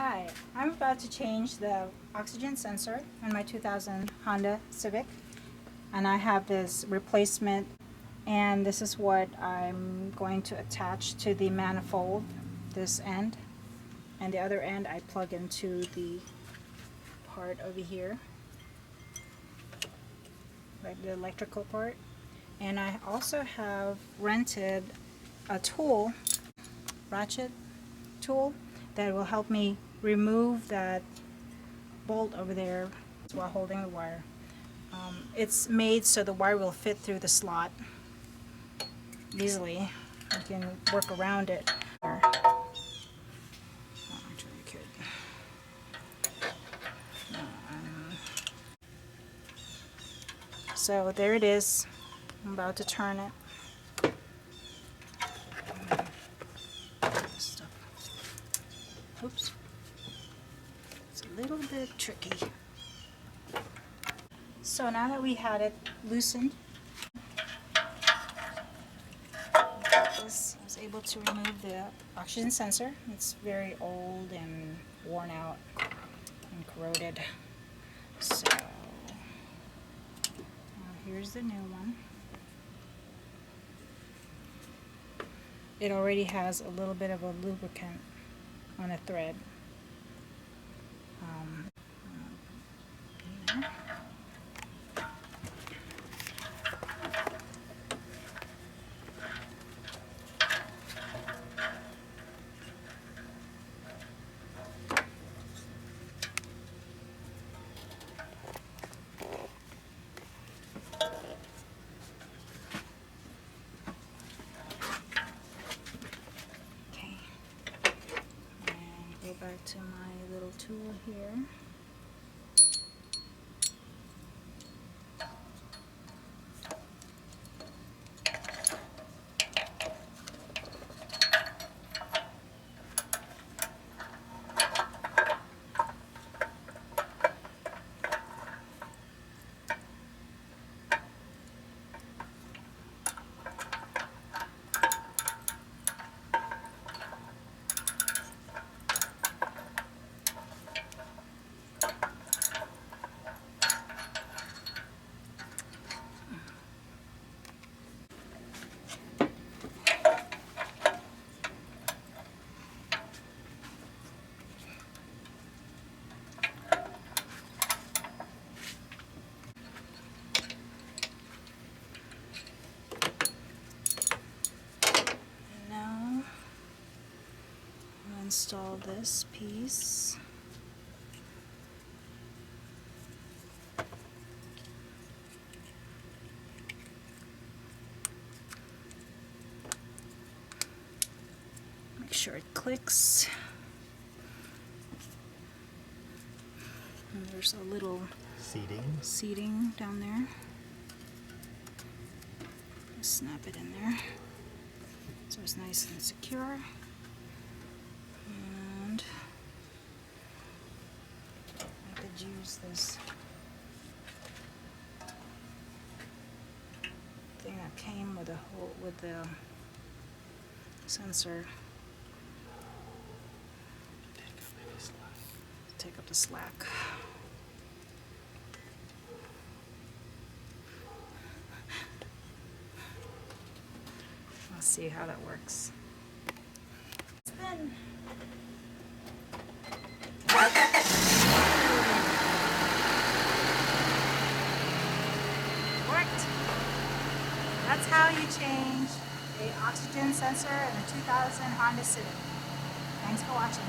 Hi, I'm about to change the oxygen sensor in my 2000 Honda Civic, and I have this replacement, and this is what I'm going to attach to the manifold, this end, and the other end I plug into the part over here, like the electrical part. And I also have rented a tool, ratchet tool, that will help me remove that bolt over there while holding the wire. It's made so the wire will fit through the slot easily. You can work around it. Oh, actually, you could. So there it is. I'm about to turn it. Oops. It's a little bit tricky. So now that we had it loosened, I was able to remove the oxygen sensor. It's very old and worn out and corroded. So here's the new one. It already has a little bit of a lubricant on a thread. Okay, and go back to my little tool here. Install this piece. Make sure it clicks. And there's a little seating down there. Just snap it in there so it's nice and secure. And I could use this thing that came with the sensor. Take up the slack. Let's see how that works. Spin. Worked. That's how you change the oxygen sensor in a 2000 Honda Civic. Thanks for watching.